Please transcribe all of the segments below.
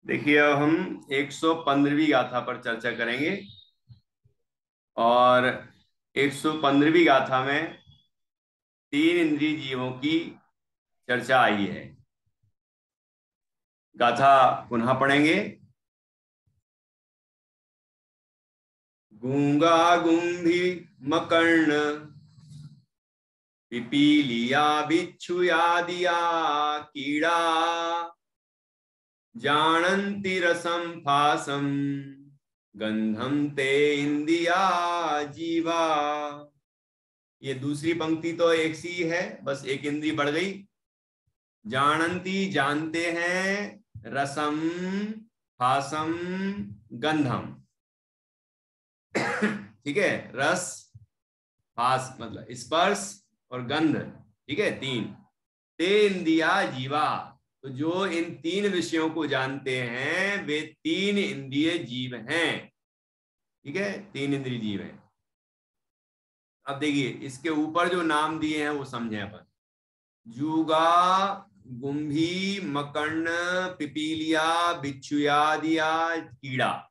देखिए, अब हम 115वीं गाथा पर चर्चा करेंगे। और 115वीं गाथा में तीन इंद्रिय जीवों की चर्चा आई है। गाथा पुनः पढ़ेंगे। गूंगा गुंभी मकर्ण पिपीलिया बिच्छुयादिया कीड़ा जानन्ति रसं फासं गंधम ते इंदिया जीवा। ये दूसरी पंक्ति तो एक सी है, बस एक इंद्री बढ़ गई। जानन्ति जानते हैं, रसम फासम गंधम। ठीक है, रस फास मतलब स्पर्श और गंध। ठीक है, तीन। ते इंद्रिया जीवा, तो जो इन तीन विषयों को जानते हैं वे तीन इंद्रिय जीव हैं। ठीक है, तीन इंद्रिय जीव हैं। अब देखिए, इसके ऊपर जो नाम दिए हैं वो समझे अपन। जुगा गुंभी मकर्ण पिपीलिया बिच्छुयादिया कीड़ा,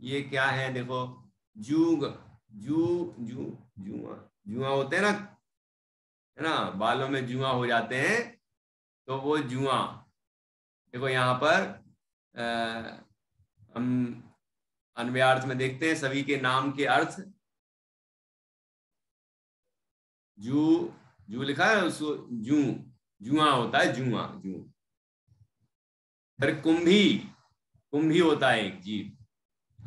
ये क्या है देखो। जूग जू जू जुआ जुआ होते हैं ना, है ना, बालों में जुआ हो जाते हैं, तो वो जुआ। देखो यहाँ पर हम अन्वय अर्थ में देखते हैं सभी के नाम के अर्थ। जू जू लिखा है उसको, जू जुआ होता है, जुआ जू। फिर कुंभी, कुंभी होता है एक जीव।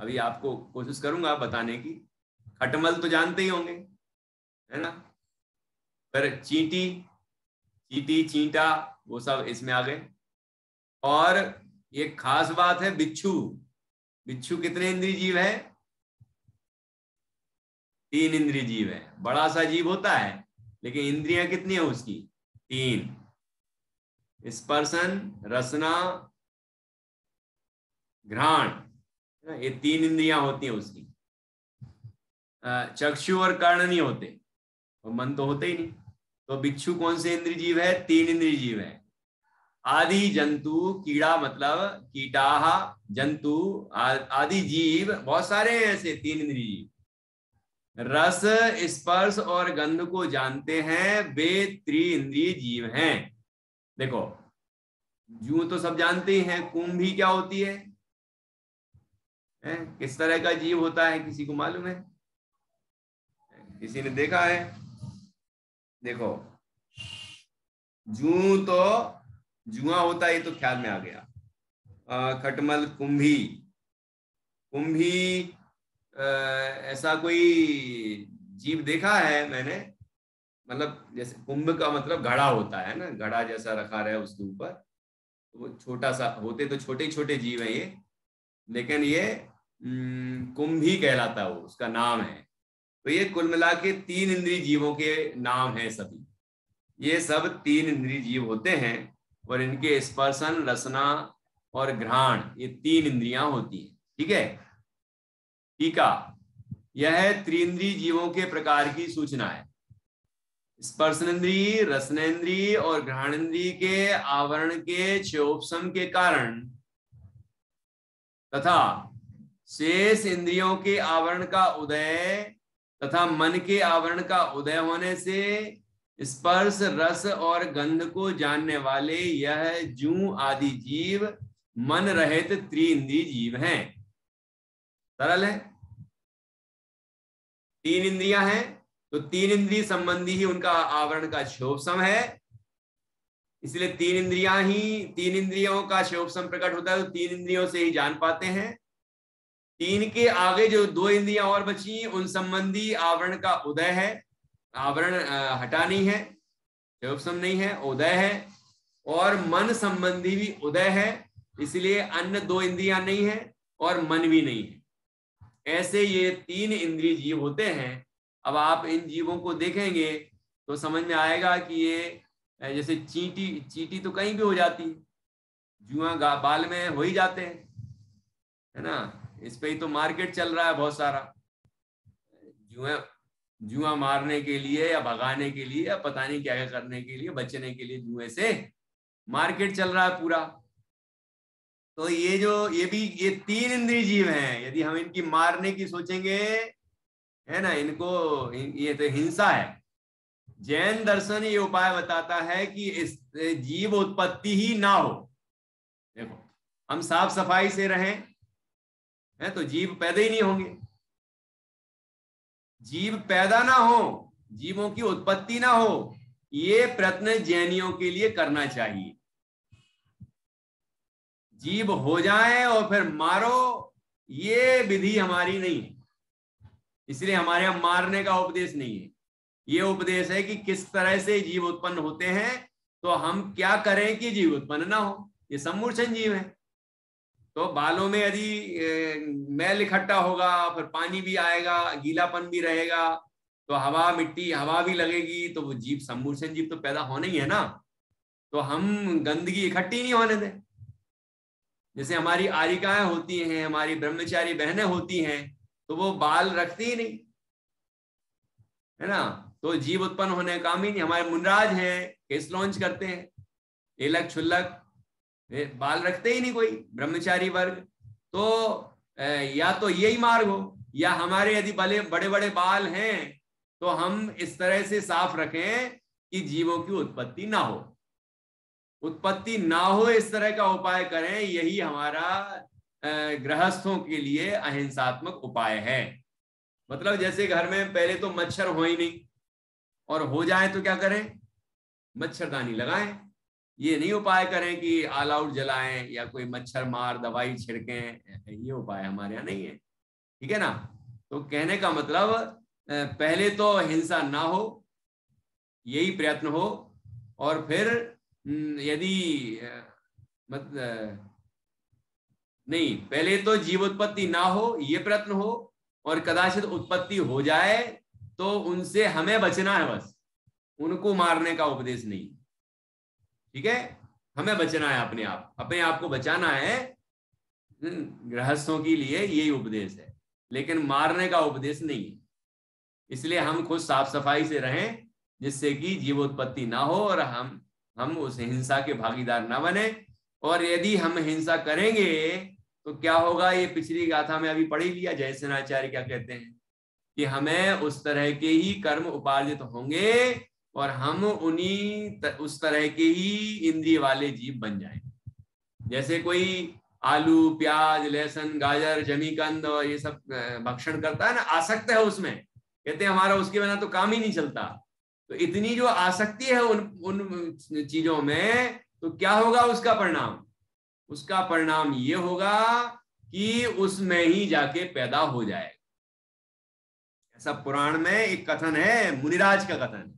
अभी आपको कोशिश करूंगा बताने की। खटमल तो जानते ही होंगे, है ना। फिर चींटी, चींटी चींटा, वो सब इसमें आ गए। और एक खास बात है, बिच्छू। बिच्छू कितने इंद्रिय जीव है? तीन इंद्रिय जीव है। बड़ा सा जीव होता है, लेकिन इंद्रियां कितनी है उसकी? तीन। स्पर्शन, रसना, घ्राण, ये तीन इंद्रियां होती हैं उसकी। चक्षु और कर्ण नहीं होते, और मन तो होते ही नहीं। तो बिच्छू कौन से इंद्रिय जीव है? तीन इंद्रिय जीव है। आदि जंतु, कीड़ा मतलब कीटाह, जंतु आदि जीव बहुत सारे हैं ऐसे तीन इंद्रिय जीव। रस, स्पर्श और गंध को जानते हैं वे त्रि-इंद्रिय जीव हैं। देखो, जू तो सब जानते ही हैं। कुंभी क्या होती है? किस तरह का जीव होता है, किसी को मालूम है? किसी ने देखा है? देखो, जू तो जुआ होता है, ये तो ख्याल में आ गया। खटमल कुंभी, कुंभी ऐसा कोई जीव देखा है मैंने? मतलब जैसे कुंभ का मतलब घड़ा होता है ना, घड़ा जैसा रखा रहे उसके ऊपर, तो वो छोटा सा होते तो छोटे छोटे जीव है ये। लेकिन ये कुंभी कहलाता है, वो उसका नाम है। तो ये कुल मिला के तीन इंद्रिय जीवों के नाम है सभी। ये सब तीन इंद्रिय जीव होते हैं, और इनके स्पर्शन, रसना और घ्राण, ये तीन इंद्रियां होती हैं। ठीक है। टीका, यह त्रिंद्रिय जीवों के प्रकार की सूचना है। स्पर्शनेन्द्रिय, रसनेन्द्रिय और घ्राणेन्द्रिय के आवरण के क्षोभसम के कारण तथा शेष इंद्रियों के आवरण का उदय तथा मन के आवरण का उदय होने से स्पर्श, रस और गंध को जानने वाले यह जू आदि जीव मन रहित त्रि-इंद्रिय जीव हैं। सरल है। तीन इंद्रियां हैं, तो तीन इंद्रिय संबंधी ही उनका आवरण का क्षोभसम है। इसलिए तीन इंद्रियों का क्षोभसम प्रकट होता है, तो तीन इंद्रियों से ही जान पाते हैं। तीन के आगे जो दो इंद्रियां और बची, उन संबंधी आवरण का उदय है। आवरण हटा नहीं है, क्षोभसम नहीं है, उदय है। और मन संबंधी भी उदय है, इसलिए अन्य दो इंद्रियां नहीं है और मन भी नहीं है। ऐसे ये तीन इंद्रिय जीव होते हैं। अब आप इन जीवों को देखेंगे तो समझ में आएगा कि ये जैसे चींटी, चींटी तो कहीं भी हो जाती है, जुआ बाल में हो ही जाते हैं, है ना। इस पे ही तो मार्केट चल रहा है बहुत सारा। जुआ जुआ मारने के लिए या भगाने के लिए या पता नहीं क्या क्या करने के लिए, बचने के लिए जुए से मार्केट चल रहा है पूरा। तो ये तीन इंद्रिय जीव हैं, यदि हम इनकी मारने की सोचेंगे, है ना, ये तो हिंसा है। जैन दर्शन ये उपाय बताता है कि इस जीव उत्पत्ति ही ना हो। देखो, हम साफ सफाई से रहें, है तो जीव पैदा ही नहीं होंगे। जीव पैदा ना हो, जीवों की उत्पत्ति ना हो, ये प्रयत्न जैनियों के लिए करना चाहिए। जीव हो जाए और फिर मारो, ये विधि हमारी नहीं है, इसलिए हमारे यहां मारने का उपदेश नहीं है। ये उपदेश है कि किस तरह से जीव उत्पन्न होते हैं, तो हम क्या करें कि जीव उत्पन्न ना हो। ये सम्मूर्छन जीव है। तो बालों में यदि मैल इकट्ठा होगा, फिर पानी भी आएगा, गीलापन भी रहेगा, तो हवा मिट्टी हवा भी लगेगी, तो वो जीव सम्मूर्छन जीव तो पैदा होना ही है ना। तो हम गंदगी इकट्ठी नहीं होने दें। जैसे हमारी आरिकाएं होती हैं, हमारी ब्रह्मचारी बहनें होती हैं, तो वो बाल रखती ही नहीं, है ना, तो जीव उत्पन्न होने का काम ही नहीं। हमारे मुनराज हैं, केस लॉन्च करते हैं, एलक छुल्लक, बाल रखते ही नहीं कोई ब्रह्मचारी वर्ग। तो या तो यही मार्ग हो, या हमारे यदि बड़े बड़े बाल हैं तो हम इस तरह से साफ रखें कि जीवों की उत्पत्ति ना हो। उत्पत्ति ना हो इस तरह का उपाय करें, यही हमारा गृहस्थों के लिए अहिंसात्मक उपाय है। मतलब जैसे घर में पहले तो मच्छर हो ही नहीं, और हो जाए तो क्या करें, मच्छरदानी लगाएं। ये नहीं उपाय करें कि ऑल आउट जलाएं या कोई मच्छर मार दवाई छिड़कें, ये उपाय हमारे यहाँ नहीं है, ठीक है ना। तो कहने का मतलब पहले तो हिंसा ना हो, यही प्रयत्न हो, और फिर यदि नहीं, पहले तो जीवोत्पत्ति ना हो ये प्रयत्न हो, और कदाचित उत्पत्ति हो जाए तो उनसे हमें बचना है, बस उनको मारने का उपदेश नहीं, ठीक है। हमें बचना है, अपने आप को बचाना है। गृहस्थों के लिए यही उपदेश है, लेकिन मारने का उपदेश नहीं है। इसलिए हम खुद साफ सफाई से रहें, जिससे कि जीवोत्पत्ति ना हो और हम उस हिंसा के भागीदार ना बने। और यदि हम हिंसा करेंगे तो क्या होगा, ये पिछली गाथा में अभी पढ़ ही लिया, जयसेनाचार्य क्या कहते हैं कि हमें उस तरह के ही कर्म उपार्जित होंगे और हम उस तरह के ही इंद्रिय वाले जीव बन जाएंगे। जैसे कोई आलू प्याज लहसुन गाजर जमीकंद और ये सब भक्षण करता है ना, आसक्त है उसमें, कहते हैं हमारा उसके बिना तो काम ही नहीं चलता। तो इतनी जो आसक्ति है उन चीजों में, तो क्या होगा उसका परिणाम? उसका परिणाम ये होगा कि उसमें ही जाके पैदा हो जाएगा। ऐसा पुराण में एक कथन है, मुनिराज का कथन।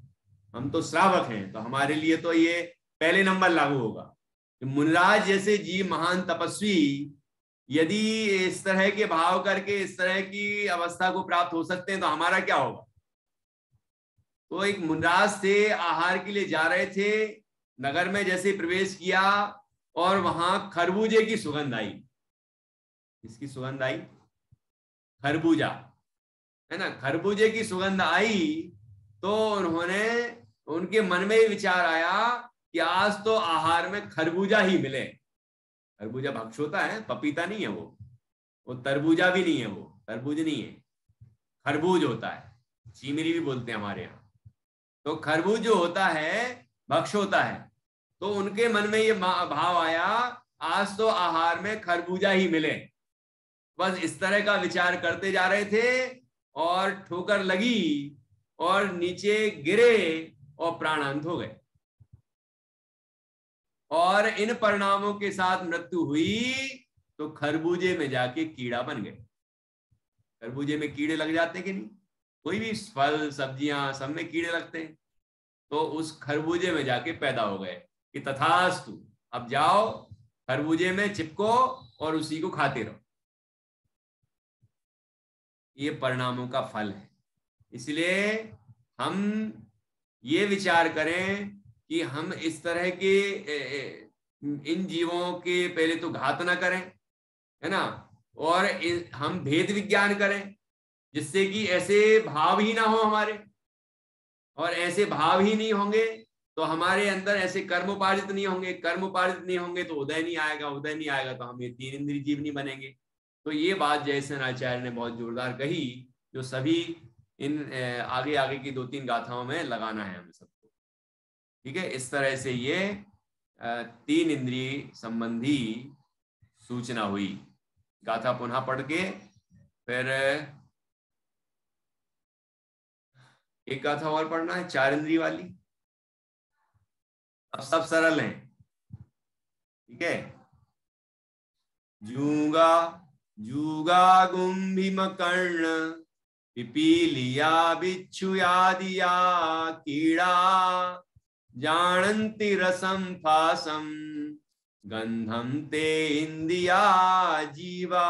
हम तो श्रावक हैं, तो हमारे लिए तो ये पहले नंबर लागू होगा। मुनिराज जैसे जीव महान तपस्वी यदि इस तरह के भाव करके इस तरह की अवस्था को प्राप्त हो सकते हैं, तो हमारा क्या होगा? तो एक मुनिराज थे, आहार के लिए जा रहे थे, नगर में जैसे प्रवेश किया और वहां खरबूजे की सुगंध आई। किसकी सुगंध आई? खरबूजा, है ना, खरबूजे की सुगंध आई। तो उनके मन में विचार आया कि आज तो आहार में खरबूजा ही मिले। खरबूजा भक्ष होता है, पपीता नहीं है वो तरबूजा भी नहीं है, वो तरबूज नहीं है, खरबूज होता है, चीमरी भी बोलते हैं हमारे यहाँ। तो खरबूज जो होता है भक्ष होता है। तो उनके मन में ये भाव आया, आज तो आहार में खरबूजा ही मिले। बस इस तरह का विचार करते जा रहे थे और ठोकर लगी और नीचे गिरे और प्राणांत हो गए। और इन परिणामों के साथ मृत्यु हुई तो खरबूजे में जाके कीड़ा बन गए। खरबूजे में कीड़े लग जाते कि नहीं? कोई भी फल सब्जियां सब में कीड़े लगते हैं। तो उस खरबूजे में जाके पैदा हो गए कि तथास्तु, अब जाओ खरबूजे में चिपको और उसी को खाते रहो। ये परिणामों का फल है। इसलिए हम ये विचार करें कि हम इस तरह के इन जीवों के पहले तो घात ना करें, है ना, और हम भेद विज्ञान करें जिससे कि ऐसे भाव ही ना हो हमारे, और ऐसे भाव ही नहीं होंगे तो हमारे अंदर ऐसे कर्म उपार्जित नहीं होंगे, कर्म उपार्जित नहीं होंगे तो उदय नहीं आएगा, उदय नहीं आएगा तो हम ये तीन इंद्रिय जीव नहीं बनेंगे। तो ये बात जयसेन आचार्य ने बहुत जोरदार कही, जो सभी इन आगे आगे की 2-3 गाथाओं में लगाना है हमें सबको। ठीक है, इस तरह से ये 3 इंद्रिय संबंधी सूचना हुई। गाथा पुनः पढ़ के फिर एक गाथा और पढ़ना है 4 इंद्रिय वाली। अब सब सरल हैं, ठीक है। जूगा जूगा गुंभिम कर्ण पिपीलिया बिच्छुयादिया कीड़ा जानन्ति रसम फासम गंधम ते इंदिया जीवा।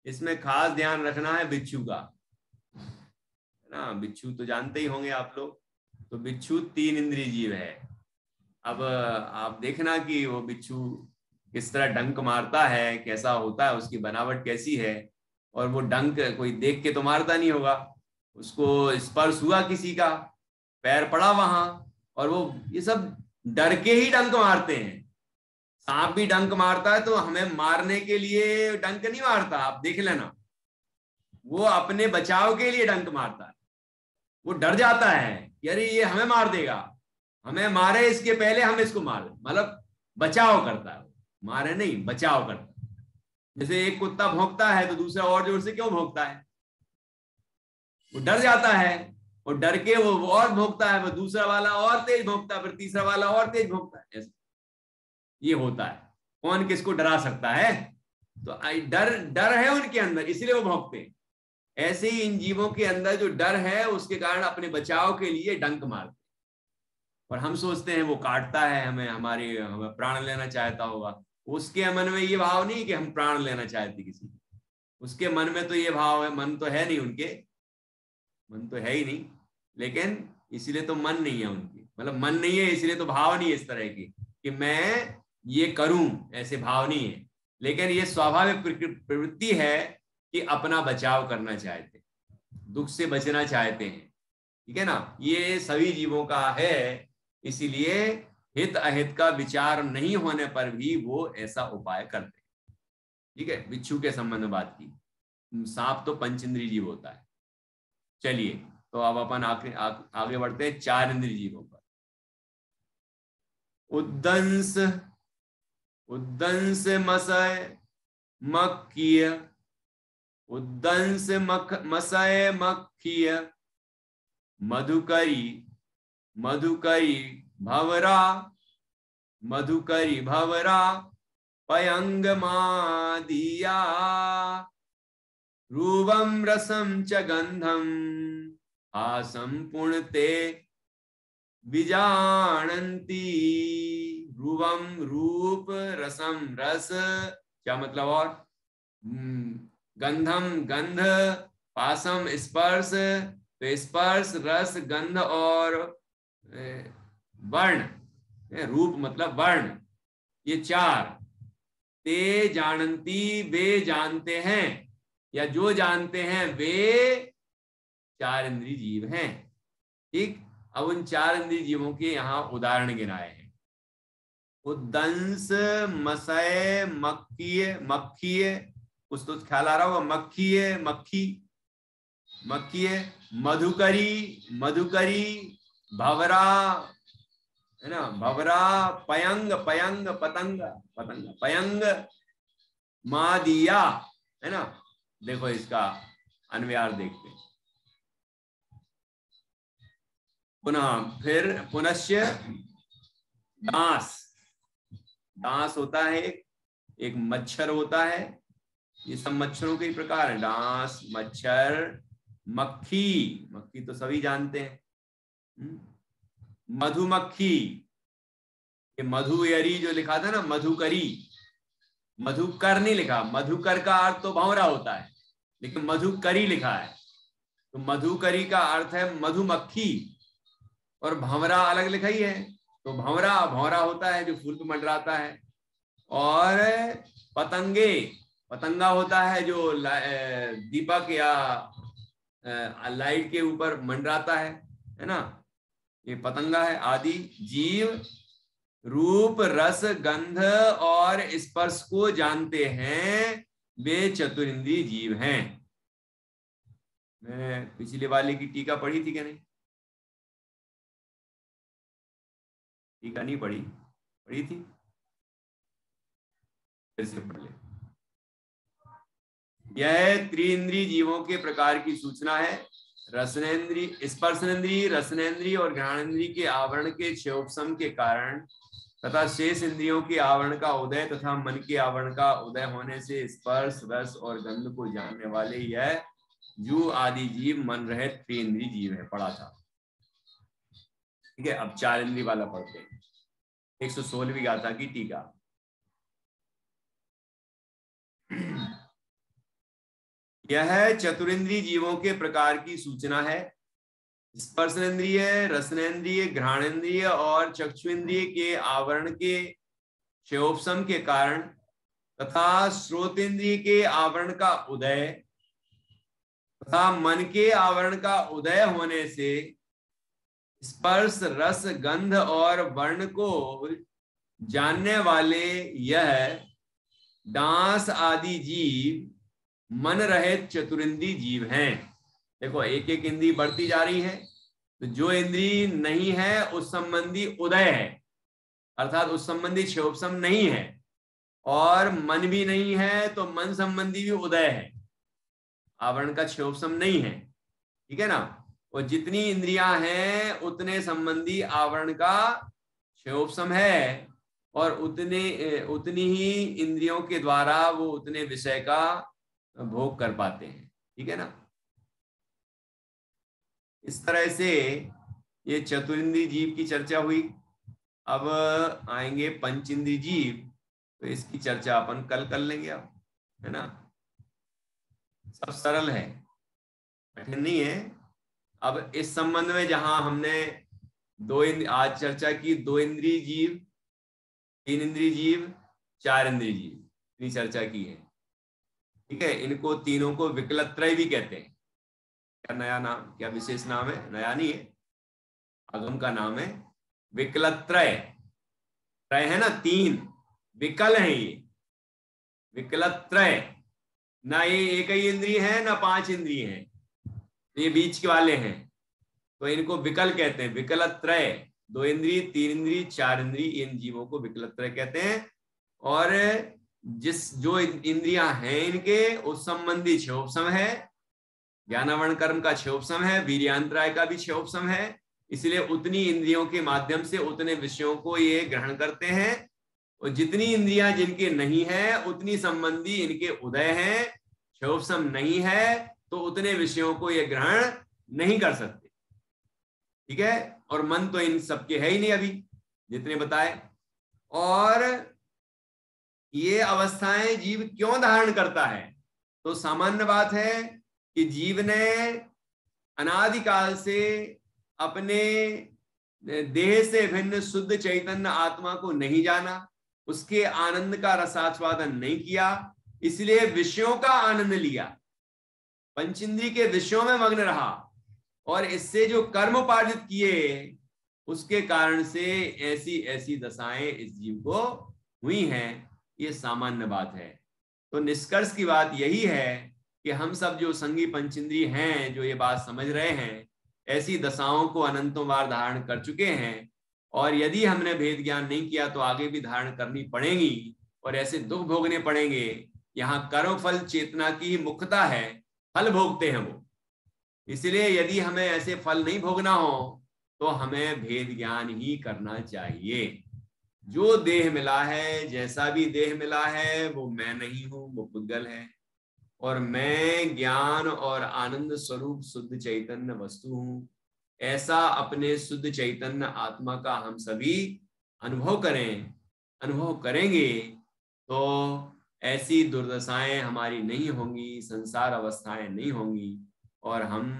इसमें खास ध्यान रखना है बिच्छू का, ना। बिच्छू तो जानते ही होंगे आप लोग। तो बिच्छू 3 इंद्रिय जीव है। अब आप देखना कि वो बिच्छू किस तरह डंक मारता है, कैसा होता है, उसकी बनावट कैसी है। और वो डंक कोई देख के तो मारता नहीं होगा, उसको स्पर्श हुआ किसी का, पैर पड़ा वहां, और वो ये सब डर के ही डंक मारते हैं। सांप भी डंक मारता है तो हमें मारने के लिए डंक नहीं मारता, आप देख लेना। वो अपने बचाव के लिए डंक मारता है। वो डर जाता है कि अरे ये हमें मार देगा, हमें मारे इसके पहले हम इसको मार दें, मतलब बचाव करता है। मारे नहीं, बचाव करता है। जैसे एक कुत्ता भौंकता है तो दूसरा और जोर से क्यों भौंकता है? वो डर जाता है, और डर के वो और भौंकता है, वो दूसरा वाला और तेज भौंकता है, फिर तीसरा वाला और तेज भौंकता है। ऐसा ये होता है। कौन किसको डरा सकता है? तो डर डर है उनके अंदर, इसलिए वो भौंकते हैं। ऐसे ही इन जीवों के अंदर जो डर है, उसके कारण अपने बचाव के लिए डंक मारते हैं। और हम सोचते हैं वो काटता है हमें, हमें प्राण लेना चाहता होगा। उसके मन में ये भाव नहीं कि हम प्राण लेना चाहते किसी को। उसके मन में तो ये भाव है, मन तो है नहीं उनके, मन तो है ही नहीं, लेकिन इसीलिए तो मन नहीं है उनकी, मतलब मन नहीं है इसलिए तो भाव नहीं है इस तरह की कि मैं ये करूं, ऐसे भाव नहीं है। लेकिन ये स्वाभाविक प्रवृत्ति है कि अपना बचाव करना चाहते हैं, दुख से बचना चाहते हैं। ठीक है ना, ये सभी जीवों का है। इसीलिए हित अहित का विचार नहीं होने पर भी वो ऐसा उपाय करते हैं। ठीक है, बिच्छू के संबंध में बात की। सांप तो पंचेंद्रिय जीव होता है। चलिए, तो अब अपन आगे बढ़ते हैं 4 इंद्रिय जीवों पर। उद्दंस उद्दंस मसय मक्खिय, उद्दंस मसय मक्खिय मधुकरी मधुकरी भवरा, मधुकरी भवरा पयंग मादिया रूपम रसम च गंधम आसम पुण्यते विजानन्ति। रूपम रूप, रसम रस, क्या मतलब, और गंधम गंध, पासम स्पर्श, तो स्पर्श रस गंध और वर्ण, रूप मतलब वर्ण, ये 4। ते जानन्ति, वे जानते हैं, या जो जानते हैं वे 4 इंद्रिय जीव हैं। ठीक, अब उन 4 इंद्रिय जीवों के यहां उदाहरण गिनाए हैं। उद्दंस मसय मक्खीय, मक्खीय कुछ तो ख्याल आ रहा होगा, मक्खीय मक्खी, मक्खीय मधुकरी, मधुकरी भवरा, है ना, भवरा पयंग, पयंग पतंग, पतंग पयंग मादिया, है ना। देखो इसका अन्वयार देखते हैं। पुनः फिर पुनश्य दास, दास होता है एक मच्छर होता है। ये सब मच्छरों के प्रकार है, डांस, मच्छर, मक्खी, मक्खी तो सभी जानते हैं। मधुमक्खी, ये मधुयरी जो लिखा था ना, मधुकरी, मधुकर नहीं लिखा। मधुकर का अर्थ तो भंवरा होता है, लेकिन मधुकरी लिखा है। तो मधुकरी का अर्थ है मधुमक्खी, और भंवरा अलग लिखा ही है। तो भंवरा, भंवरा होता है जो फूल पे मंडराता है। और पतंगे, पतंगा होता है जो दीपक या लाइट के ऊपर मंडराता है ना। ये पतंगा है। आदि जीव रूप रस गंध और स्पर्श को जानते हैं, वे चतुरिंद्रिय जीव हैं। मैंने पिछले वाले की टीका पढ़ी थी क्या? नहीं, टीका नहीं पढ़ी, पढ़ी थी, फिर से पढ़ ले। यह त्रिइंद्रिय जीवों के प्रकार की सूचना है। रसनेन्द्रिय, स्पर्शनेन्द्रिय, रसनेन्द्रिय और घ्राणेन्द्रिय के आवरण के क्षयोपशम के कारण तथा शेष इंद्रियों के आवरण का उदय तथा मन के आवरण का उदय होने से स्पर्श रस और गंध को जानने वाले यह जू आदि जीव मन रहित त्रिइंद्रिय जीव है। पढ़ा था, ठीक है। अब चार इंद्रिय वाला पढ़ते हैं। 116वीं गाथा की टीका। यह चतुरिंद्रिय जीवों के प्रकार की सूचना है। स्पर्शेंद्रिय, रसनेन्द्रिय, घ्राणेन्द्रिय और चक्षुइंद्रिय के आवरण के क्षयोपशम के कारण तथा श्रोतेंद्रिय के आवरण का उदय तथा मन के आवरण का उदय होने से स्पर्श रस गंध और वर्ण को जानने वाले यह डांस आदि जीव मन रहित चतुरिंद्रिय जीव हैं। देखो, एक एक इंद्री बढ़ती जा रही है, तो जो इंद्री नहीं है उस संबंधी उदय है, अर्थात उस संबंधी क्षयोपशम नहीं है, और मन भी नहीं है तो मन संबंधी भी उदय है, आवरण का क्षयोपशम नहीं है, ठीक है ना। और जितनी इंद्रियां हैं उतने संबंधी आवरण का क्षयोपशम है, और उतनी ही इंद्रियों के द्वारा वो उतने विषय का भोग कर पाते हैं, ठीक है ना। इस तरह से ये चतुरिंद्रिय जीव की चर्चा हुई। अब आएंगे पंचेंद्रिय जीव, तो इसकी चर्चा अपन कल कर लेंगे, अब, है ना। सब सरल है, कठिन नहीं है। अब इस संबंध में जहां हमने आज चर्चा की, 2 इंद्रिय जीव, 3 इंद्रिय जीव, 4 इंद्रिय जीव, इतनी चर्चा की है, ठीक है। इनको तीनों को विकलत्रय भी कहते हैं। क्या नया नाम, क्या विशेष नाम है? नया नहीं है, आगम का नाम है विकलत्रय। त्रय है ना, 3, विकल है ये, विकलत्रय। ना ये एक ही इंद्रिय है ना 5 इंद्रिय हैं, ये बीच के वाले हैं, तो इनको विकल कहते हैं, विकलत्रय। 2 इंद्रिय, 3 इंद्रिय, 4 इंद्रिय, इन जीवों को विकलत्रय कहते हैं। और जो इंद्रियां हैं इनके उस संबंधी क्षयोपशम है, ज्ञानावरण कर्म का क्षयोपशम है, वीर्यांतराय का भी क्षयोपशम है, इसलिए उतनी इंद्रियों के माध्यम से उतने विषयों को ये ग्रहण करते हैं। और जितनी इंद्रियां जिनके नहीं है उतनी संबंधी इनके उदय हैं, क्षयोपशम नहीं है तो उतने विषयों को ये ग्रहण नहीं कर सकते, ठीक है। और मन तो इन सबके है ही नहीं अभी जितने बताए। और ये अवस्थाएं जीव क्यों धारण करता है? तो सामान्य बात है कि जीव ने अनादिकाल से अपने देह से भिन्न शुद्ध चैतन्य आत्मा को नहीं जाना, उसके आनंद का रसास्वादन नहीं किया, इसलिए विषयों का आनंद लिया, पंचेंद्रिय के विषयों में मग्न रहा, और इससे जो कर्म उपार्जित किए उसके कारण से ऐसी ऐसी दशाएं इस जीव को हुई हैं। ये सामान्य बात है। तो निष्कर्ष की बात यही है कि हम सब जो संगी पंचेंद्रिय हैं, जो ये बात समझ रहे हैं, ऐसी दशाओं को अनंतों बार धारण कर चुके हैं, और यदि हमने भेद ज्ञान नहीं किया तो आगे भी धारण करनी पड़ेगी, और ऐसे दुख भोगने पड़ेंगे। यहाँ कर्म फल चेतना की ही मुख्यता है, फल भोगते हैं वो, इसलिए यदि हमें ऐसे फल नहीं भोगना हो तो हमें भेद ज्ञान ही करना चाहिए। जो देह मिला है, जैसा भी देह मिला है, वो मैं नहीं हूं, वो पुद्गल है, और मैं ज्ञान और आनंद स्वरूप शुद्ध चैतन्य वस्तु हूं। ऐसा अपने शुद्ध चैतन्य आत्मा का हम सभी अनुभव करें, अनुभव करेंगे तो ऐसी दुर्दशाएं हमारी नहीं होंगी, संसार अवस्थाएं नहीं होंगी, और हम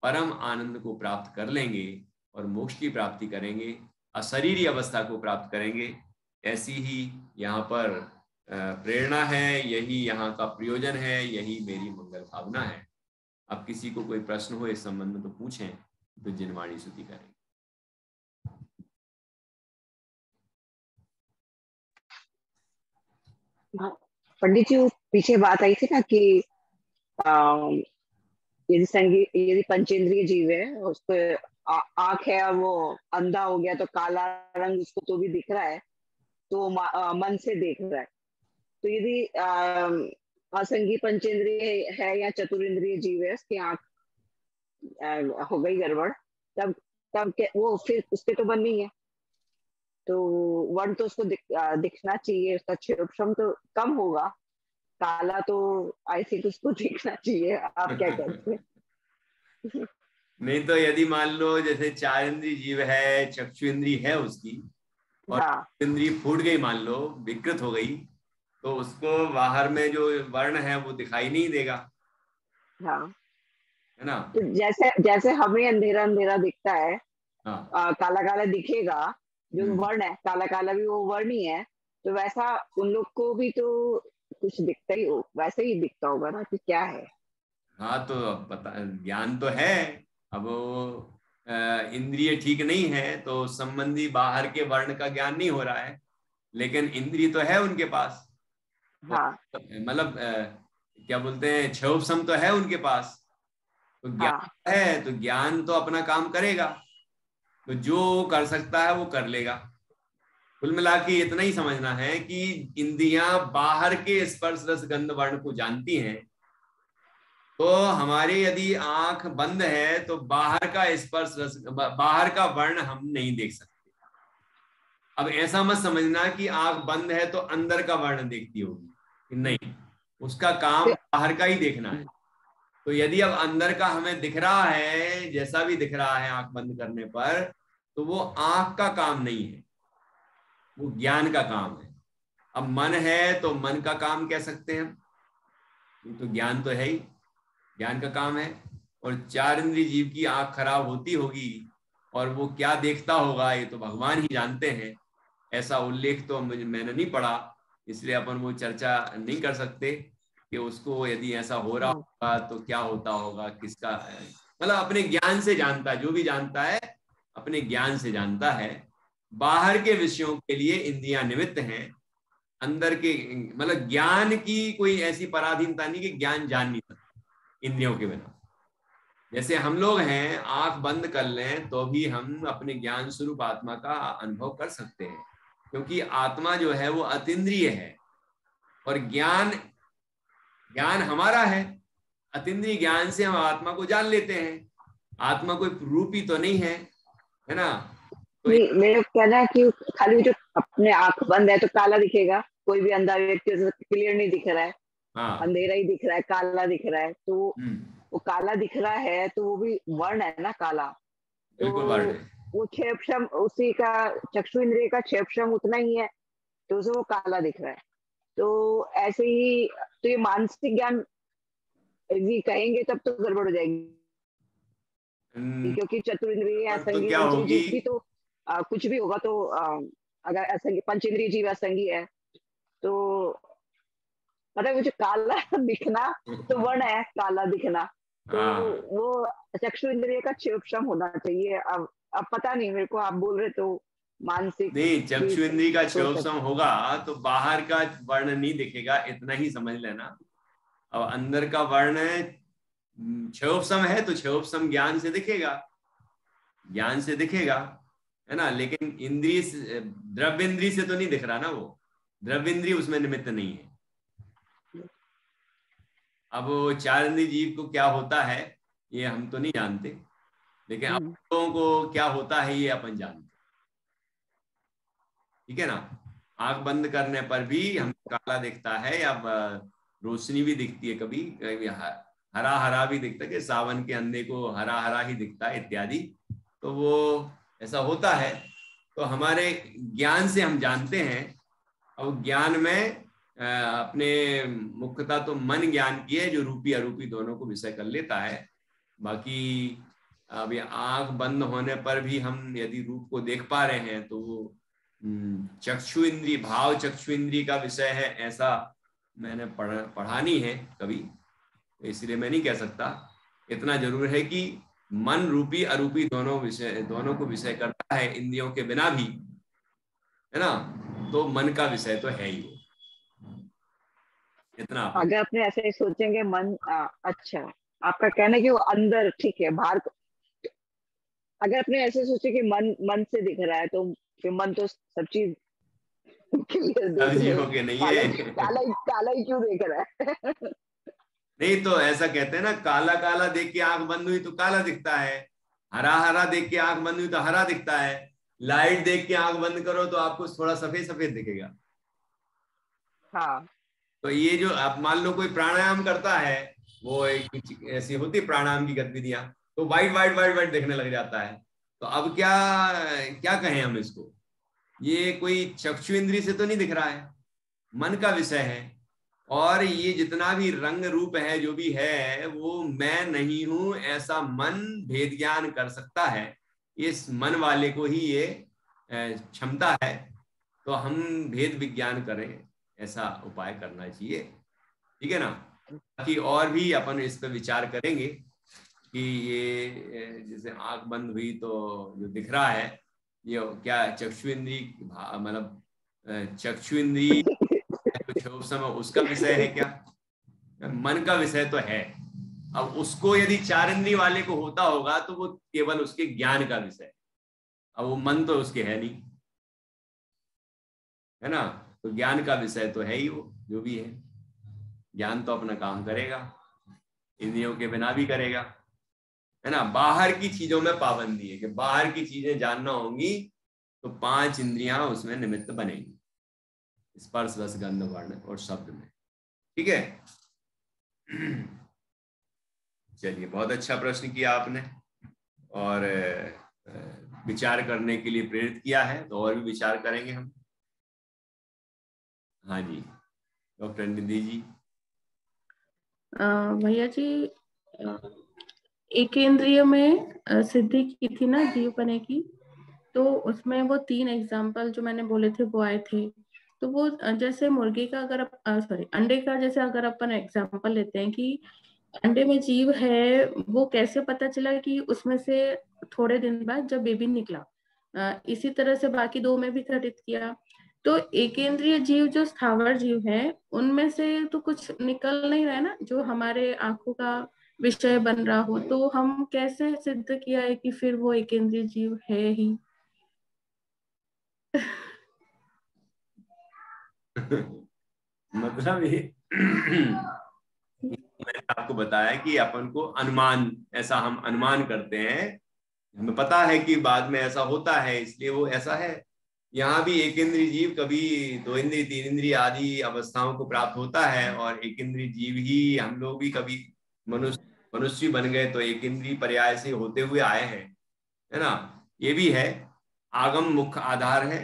परम आनंद को प्राप्त कर लेंगे और मोक्ष की प्राप्ति करेंगे, अशरीरी अवस्था को प्राप्त करेंगे। ऐसी ही यहाँ पर प्रेरणा है, यही यहाँ का प्रयोजन है, यही मेरी मंगल भावना है। अब किसी को कोई प्रश्न हो इस संबंध में तो पूछें, तो जिनवाणी स्तुति करें। हाँ, पंडित जी, वो पीछे बात आई थी ना कि अम, यदि पंचेंद्रिय जीव है, उसको आंख है और वो अंधा हो गया तो काला रंग उसको तो भी दिख रहा है, तो वो मन से देख रहा है। तो यदि असंगी पंचेंद्रिय है या चतुरेंद्रिय जीव है, उसकी आंख हो गई गड़बड़, तब वो फिर उसके तो बन नहीं है। तो वर्ण तो उसको दिखना चाहिए, उसका क्षेत्रफल तो कम होगा, काला तो आई थिंक उसको दिखना चाहिए। आप क्या कहते हैं? नहीं तो यदि मान लो जैसे चार इंद्रिय जीव है, चक्षु इंद्री है उसकी, और हाँ इंद्री फूट गई, मान लो विकृत हो गई, तो उसको बाहर में जो वर्ण है वो दिखाई नहीं देगा, हाँ। है ना। तो जैसे जैसे हमें अंधेरा अंधेरा दिखता है, हाँ। काला काला दिखेगा, जो हम्म। वर्ण है काला काला भी वो वर्ण ही है। तो वैसा उन लोग को भी तो कुछ दिखता ही हो, वैसे ही दिखता होगा ना कि क्या है। हाँ तो अब पता, ज्ञान तो है। अब वो इंद्रिय ठीक नहीं है तो संबंधी बाहर के वर्ण का ज्ञान नहीं हो रहा है, लेकिन इंद्रिय तो है उनके पास। और हाँ मतलब क्या बोलते हैं, क्षोभसम तो है उनके पास, तो हाँ ज्ञान है तो ज्ञान तो अपना काम करेगा, तो जो कर सकता है वो कर लेगा। कुल मिला के इतना ही समझना है कि इंद्रियां बाहर के स्पर्श रस गंध वर्ण को जानती हैं, तो हमारी यदि आंख बंद है तो बाहर का स्पर्श रस, बाहर का वर्ण हम नहीं देख सकते। अब ऐसा मत समझना कि आंख बंद है तो अंदर का वर्ण देखती होगी, कि नहीं, उसका काम फिर- बाहर का ही देखना है। तो यदि अब अंदर का हमें दिख रहा है, जैसा भी दिख रहा है आंख बंद करने पर, तो वो आंख का काम नहीं है, वो ज्ञान का काम है। अब मन है तो मन का काम कह सकते हैं हम, ये तो ज्ञान तो है ही, ज्ञान का काम है। और चार इंद्रिय जीव की आंख खराब होती होगी और वो क्या देखता होगा ये तो भगवान ही जानते हैं। ऐसा उल्लेख तो मैंने नहीं पढ़ा, इसलिए अपन वो चर्चा नहीं कर सकते कि उसको यदि ऐसा हो रहा होगा तो क्या होता होगा, किसका, मतलब अपने ज्ञान से जानता है, जो भी जानता है अपने ज्ञान से जानता है। बाहर के विषयों के लिए इंद्रियां निमित्त हैं, अंदर के मतलब ज्ञान की कोई ऐसी पराधीनता नहीं कि ज्ञान जान नहीं सकता इंद्रियों के बिना। जैसे हम लोग हैं, आंख बंद कर लें तो भी हम अपने ज्ञान स्वरूप आत्मा का अनुभव कर सकते हैं, क्योंकि आत्मा जो है वो अतीन्द्रिय है, और ज्ञान ज्ञान हमारा है। अतीन्द्रिय ज्ञान से हम आत्मा को जान लेते हैं, आत्मा कोई रूपी तो नहीं है ना। तो नहीं, मेरा कहना है कि खाली जो अपने आंख बंद है तो काला दिखेगा, कोई भी अंधा व्यक्ति क्लियर नहीं दिख रहा है, हाँ। अंधेरा ही दिख रहा है, काला दिख रहा है, तो हम्म। वो काला दिख रहा है तो वो भी वर्ण है ना काला। तो बिल्कुल वर्ण है। वो क्षेपशम उसी का, चक्षु इंद्रिय का क्षेपशम उतना ही है, तो उसे वो काला दिख रहा है। तो ऐसे ही, तो ये मानसिक ज्ञान भी कहेंगे तब तो गड़बड़ हो जाएगी, क्योंकि चतुर्ंद्रिय या तो असंगी क्या इंद्रिय होगी। जीव भी तो कुछ भी होगा तो अगर असंगी पंचेंद्रिय जीव असंगी है तो मतलब मुझे काला दिखना तो वर्ण है काला दिखना, तो हाँ। वो चक्षु इंद्रिय का क्षेपशम होना चाहिए। अब पता नहीं मेरे को, आप बोल रहे तो मानसिक नहीं, भी चक्षु इंद्री का सोच सकते। क्षोभसम होगा तो बाहर का वर्ण नहीं दिखेगा, इतना ही समझ लेना। अब अंदर का वर्ण क्षोभसम है तो क्षोभसम ज्ञान से दिखेगा, ज्ञान से दिखेगा, है ना। लेकिन इंद्रिय द्रव्य इंद्रिय से तो नहीं दिख रहा ना, वो द्रव्य इंद्रिय उसमें निमित्त नहीं है। अब वो चार इंद्रिय जीव को क्या होता है ये हम तो नहीं जानते, लेकिन अब हम्म, लोगों को क्या होता है ये अपन जानते, ठीक है ना। आंख बंद करने पर भी हम काला दिखता है, या रोशनी भी दिखती है, कभी कभी हरा हरा भी दिखता है, कि सावन के अंधे को हरा हरा ही दिखता है इत्यादि, तो वो ऐसा होता है। तो हमारे ज्ञान से हम जानते हैं। अब ज्ञान में अपने मुख्यता तो मन ज्ञान की है, जो रूपी अरूपी दोनों को विषय कर लेता है। बाकी अब ये आंख बंद होने पर भी हम यदि रूप को देख पा रहे हैं तो वो चक्षु इंद्री, भाव चक्षु इंद्री का विषय है, ऐसा मैंने पढ़ा नहीं है कभी, तो इसलिए मैं नहीं कह सकता। इतना जरूर है कि मन रूपी अरूपी दोनों विषय, दोनों को विषय करता है इंद्रियों के बिना भी, है ना। तो मन का विषय तो है ही वो। इतना अपन। अगर अपने ऐसे सोचेंगे मन अच्छा, आपका कहना है कि वो अंदर ठीक है, बाहर अगर अपने ऐसे सोचे कि मन मन से दिख रहा है, तो फिर मन तो सब चीज क्लियर सब देख रहे हैं। जीवों के नहीं काला है। काला काला ही क्यों देख रहा है? नहीं तो ऐसा कहते हैं ना, काला काला देख के आंख बंद हुई तो काला दिखता है, हरा हरा देख के आंख बंद हुई तो हरा दिखता है, लाइट देख के आंख बंद करो तो आपको थोड़ा सफेद सफेद दिखेगा। हाँ। तो ये जो आप मान लो कोई प्राणायाम करता है, वो एक कुछ ऐसी होती है प्राणायाम की गतिविधियां, तो वाइट वाइट वाइट वाइट देखने लग जाता है। तो अब क्या क्या कहें हम इसको, ये कोई चक्षु इंद्री से तो नहीं दिख रहा है, मन का विषय है। और ये जितना भी रंग रूप है जो भी है वो मैं नहीं हूं, ऐसा मन भेद ज्ञान कर सकता है। इस मन वाले को ही ये क्षमता है। तो हम भेद विज्ञान करें, ऐसा उपाय करना चाहिए। ठीक है ना। बाकी और भी अपन इस पर विचार करेंगे कि ये जैसे आंख बंद हुई तो जो दिख रहा है, ये क्या चक्षु इंद्री, मतलब चक्षु इंद्री जो समय उसका विषय है क्या, मन का विषय तो है। अब उसको यदि चार इंद्री वाले को होता होगा तो वो केवल उसके ज्ञान का विषय है। अब वो मन तो उसके है नहीं, है ना। तो ज्ञान का विषय तो है ही वो जो भी है। ज्ञान तो अपना काम करेगा, इंद्रियों के बिना भी करेगा, है ना। बाहर की चीजों में पाबंदी है कि बाहर की चीजें जानना होंगी तो पांच इंद्रियां उसमें निमित्त बनेंगी, स्पर्श रस गंध वर्ण और शब्द में। ठीक है। चलिए, बहुत अच्छा प्रश्न किया आपने, और विचार करने के लिए प्रेरित किया है, तो और भी विचार करेंगे हम। हाँ जी, डॉक्टर निधि जी। भैया जी, एकेंद्रिय में सिद्धि की थी ना जीव बने की, तो उसमें वो 3 एग्जाम्पल जो मैंने बोले थे वो आए थे। तो वो जैसे मुर्गी का अगर सॉरी अंडे का जैसे अगर अपन एग्जाम्पल लेते हैं कि अंडे में जीव है, वो कैसे पता चला कि उसमें से थोड़े दिन बाद जब बेबी निकला। इसी तरह से बाकी 2 में भी घटित किया। तो एकेंद्रीय जीव जो स्थावर जीव है, उनमें से तो कुछ निकल नहीं रहा है ना जो हमारे आंखों का विषय बन रहा हो, तो हम कैसे सिद्ध किया है कि फिर वो एकेंद्रीय जीव है ही? मतलब ये मैंने आपको बताया कि अपन को अनुमान, ऐसा हम अनुमान करते हैं, हमें पता है कि बाद में ऐसा होता है इसलिए वो ऐसा है। यहाँ भी एक इंद्रिय जीव कभी दो इंद्रिय तीन इंद्रिय आदि अवस्थाओं को प्राप्त होता है, और एक इंद्रिय जीव ही हम लोग भी कभी मनुष्य मनुष्य बन गए तो एक इंद्रिय पर्याय से होते हुए आए हैं, है ना। ये भी है, आगम मुख्य आधार है,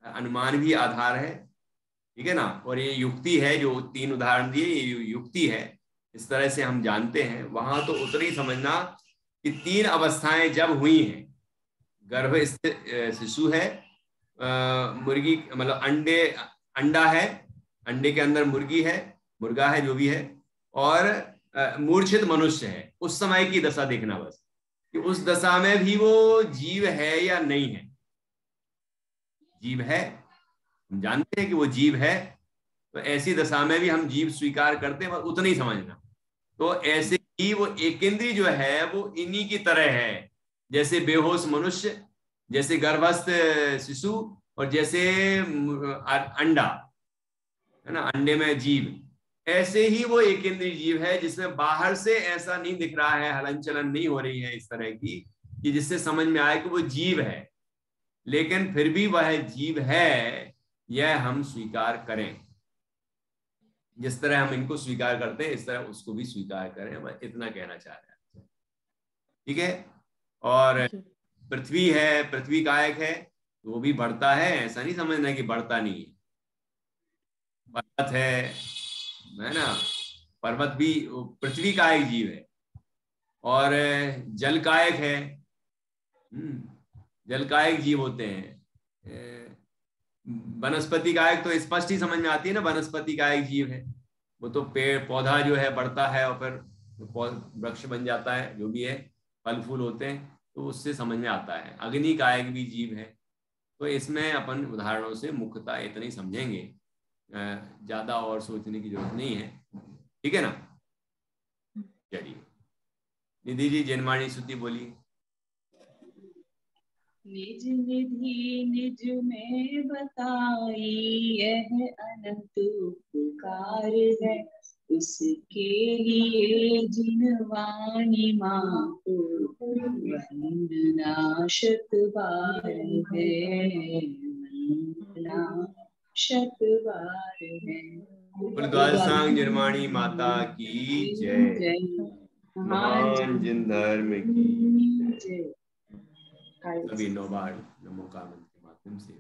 अनुमान भी आधार है। ठीक है ना। और ये युक्ति है, जो 3 उदाहरण दिए ये युक्ति है, इस तरह से हम जानते हैं। वहां तो उतना ही समझना कि 3 अवस्थाएं जब हुई हैं, गर्भ स्थित शिशु है, मुर्गी मतलब अंडा है, अंडे के अंदर मुर्गी है, मुर्गा है जो भी है, और मूर्छित मनुष्य है, उस समय की दशा देखना बस, कि उस दशा में भी वो जीव है या नहीं है। जीव है, हम जानते हैं कि वो जीव है, तो ऐसी दशा में भी हम जीव स्वीकार करते हैं, बस उतना ही समझना। तो ऐसे ही वो एकेंद्रीय जो है वो इन्हीं की तरह है, जैसे बेहोश मनुष्य, जैसे गर्भस्थ शिशु, और जैसे अंडा, है ना, अंडे में जीव। ऐसे ही वो एकेंद्रीय जीव है जिसमें बाहर से ऐसा नहीं दिख रहा है, हलन चलन नहीं हो रही है इस तरह की कि जिससे समझ में आए कि वो जीव है, लेकिन फिर भी वह जीव है, यह हम स्वीकार करें। जिस तरह हम इनको स्वीकार करते हैं इस तरह उसको भी स्वीकार करें, मैं इतना कहना चाह रहा है। ठीक है। और पृथ्वी है, पृथ्वी कायक है, तो वो भी बढ़ता है, ऐसा नहीं समझना कि बढ़ता नहीं है। पर्वत है ना, पर्वत भी पृथ्वी कायक जीव है। और जल कायक है, जल कायक जीव होते हैं। वनस्पति कायक तो स्पष्ट ही समझ में आती है ना, वनस्पति कायक जीव है, वो तो पेड़ पौधा जो है बढ़ता है और फिर वृक्ष बन जाता है, जो भी है फल फूल होते हैं, तो उससे समझ में आता है। अग्नि कायक भी जीव है। तो इसमें अपन उदाहरणों से मुख्यतः इतनी समझेंगे ज्यादा और सोचने की जरूरत नहीं है, ठीक है ना। चलिए निधि जी जन्माणी स्तुति बोलिए। निज निधि निज में बताई यह अनंत उपकार है, उसके लिए जिन वाणी माँ को वंदना शत बार है, वंदना शत बार है। द्वादशांग जन्माणी माता की जय, महान जिन धर्म की जय। सभी 9 बार नमो का मंत्र के माध्यम से